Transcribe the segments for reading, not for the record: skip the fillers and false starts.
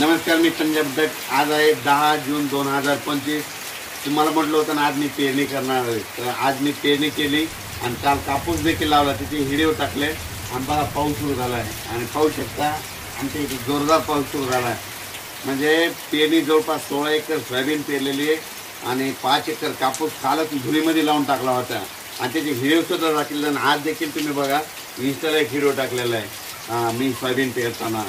नमस्कार, मी पंजाब दत्त. आज आहे 10 जून 2025. तुम्हाला म्हटलं होतं ना आज मी पेरणी करणार आहे, तर आज मी पेरणी केली आणि काल कापूस देखील लावला, तिथे हिडिओ टाकले आणि बघा पाऊस सुरू झाला आहे. आणि पाहू शकता आमच्या इथे जोरदार पाऊस सुरू झाला आहे. म्हणजे पेरणी जवळपास 16 एकर सोयाबीन पेरलेली आहे आणि 5 एकर कापूस कालच धुळीमध्ये लावून टाकला होता आणि त्याचे हिडिओ सुद्धा टाकलेले. आणि आज देखील तुम्ही बघा इंस्टाला एक हिडिओ टाकलेला आहे मी सोयाबीन पेरताना.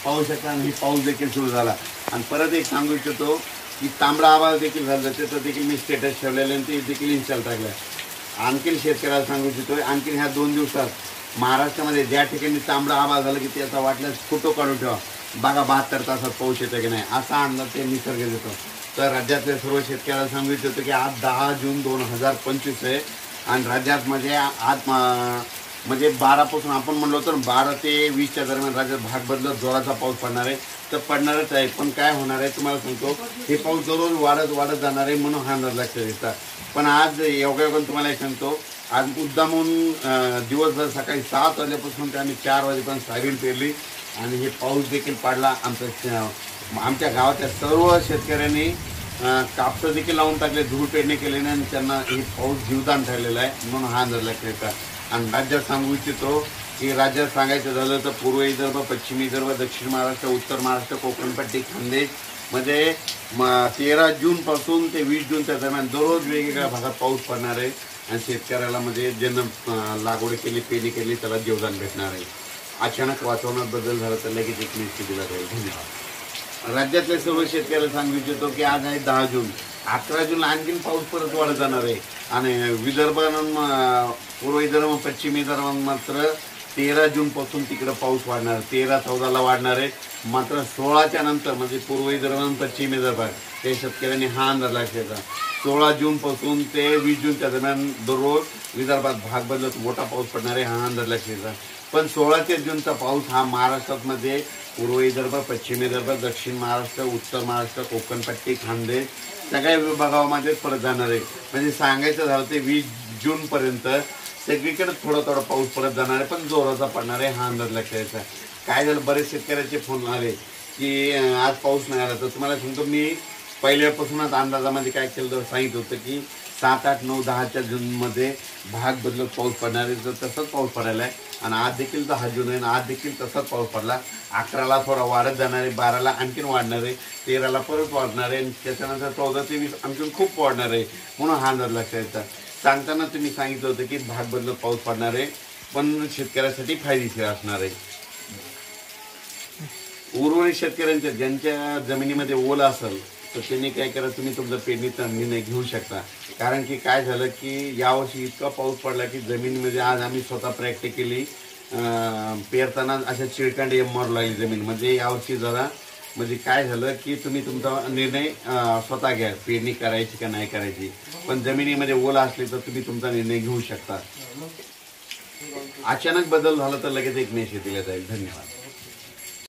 पाहू शकता आणि पाऊस देखील सुरू झाला. आणि परत एक सांगू इच्छितो की तांबडा आवाज देखील झाला, त्याचं देखील मी स्टेटस ठेवलेलं आणि ते देखील इन्स्टॉल टाकलं. आणखीन शेतकऱ्याला सांगू इच्छितो आणखीन ह्या 2 दिवसात महाराष्ट्रामध्ये ज्या ठिकाणी तांबडा आवाज झाला की त्याचा वाटल्यास फोटो काढून ठेवा. बघा 72 तासात पाऊस येतो की नाही, असा अंदाज ते निसर्ग देतो. तर राज्यातल्या सर्व शेतकऱ्याला सांगू इच्छितो की आज 10 जून 2025 आहे आणि राज्यात आज म्हणजे 12 पासून आपण म्हणलो तर 12 ते 20च्या दरम्यान राज्यात भाग बदलत जोराचा पाऊस पडणार आहे. तर पडणारच आहे, पण काय होणार आहे तुम्हाला सांगतो, हे पाऊस दररोज वाढत जाणार आहे म्हणून हा अंदाज लक्षात येतात. पण आज योगायोगाने तुम्हाला एक सांगतो, आज मुद्दामून दिवसभर सकाळी 7 वाजल्यापासून ते आम्ही 4 वाजेपर्यंत सोयाबीन पेरली आणि हे पाऊस देखील पडला. आमच्या गावातल्या सर्व शेतकऱ्यांनी कापसं देखील लावून टाकले, धूळ पेरणी केल्याने आणि त्यांना हे पाऊस जीवदान ठरलेला आहे म्हणून हा अंदाज लक्षात येतात. आणि राज्यात सांगू इच्छितो की राज्यात सांगायचं झालं तर पूर्व विदर्भ, पश्चिम विदर्भ, दक्षिण महाराष्ट्र, उत्तर महाराष्ट्र, कोकणपट्टी, खानदेश मध्ये 13 जूनपासून ते 20 जूनच्या दरम्यान दररोज वेगवेगळ्या भागात पाऊस पडणार आहे आणि शेतकऱ्याला लागवड केली, पेरणी केली त्याला जीवदान भेटणार आहे. अचानक वातावरणात बदल झाला तर लगेच एक मेसेज दिला जाईल. धन्यवाद. राज्यातल्या सर्व शेतकऱ्याला सांगू इच्छितो की आज आहे 10 जून. 11 जूनला आणखीन पाऊस परत वाढत जाणार आहे आणि पूर्व विदर्भ, पश्चिम विदर्भ मात्र 13 जूनपासून तिकडं पाऊस वाढणार, 13-14ला वाढणार आहे. मात्र 16च्या नंतर म्हणजे पूर्व विदर्भ आणि पश्चिम विदर्भ त्या शेतकऱ्यांनी हा अंदाज लक्षात. 16 जूनपासून ते 20 जूनच्या दरम्यान दररोज विदर्भात भाग बदलत मोठा पाऊस पडणार आहे हा अंदाज लक्षात. पण 16 जूनचा पाऊस हा महाराष्ट्रामध्ये पूर्व विदर्भ, पश्चिम विदर्भ, दक्षिण महाराष्ट्र, उत्तर महाराष्ट्र, कोकणपट्टी, खानदेश सगळ्या विभागामध्ये परत जाणार आहे. म्हणजे सांगायचं झालं ते 20 जूनपर्यंत सगळीकडे थोडा पाऊस परत जाणार आहे, पण जोराचा पडणार आहे हा अंदाज लक्षात. काय झालं, बरेच शेतकऱ्याचे फोन आले की आज पाऊस नाही आला. तर तुम्हाला सांगतो मी पहिल्यापासूनच अंदाजामध्ये काय केलं तर सांगितलं होतं की 7, 8, 9, 10च्या जूनमध्ये भाग बदलत पाऊस पडणार आहे. तर तसंच पाऊस पडायला आहे आणि आज देखील 10 जून आहे आणि आज देखील तसाच पाऊस पडला. 11ला थोडा वाढत जाणार आहे, 12ला आणखीन वाढणार आहे, 13ला परत वाढणार आहे आणि त्याच्यानंतर 14 ते 20 आणखीन खूप वाढणार आहे म्हणून हा अंदाज लक्षात येतात. सांगताना तुम्ही सांगितलं होतं की भाग बदलत पाऊस पडणार आहे पण शेतकऱ्यासाठी फायदेशीर असणार आहे. उर्वरित शेतकऱ्यांच्या ज्यांच्या जमिनीमध्ये ओल असेल तर त्यांनी काय करा, तुम्ही तुमचा पेरणीचा निर्णय घेऊ शकता. कारण की काय झालं की यावर्षी इतका पाऊस पडला की जमिनीमध्ये आज आम्ही स्वतः प्रॅक्टिस केली, पेरताना अशा चिळकांडी मारू लागली जमीन. म्हणजे यावर्षी जरा म्हणजे काय झालं की तुम्ही तुमचा निर्णय स्वतः घ्या, पेरणी करायची का नाही करायची. पण जमिनीमध्ये ओला असली तर तुम्ही तुमचा निर्णय घेऊ शकता. अचानक बदल झाला तर लगेच एक मेसेज दिला जाईल. धन्यवाद.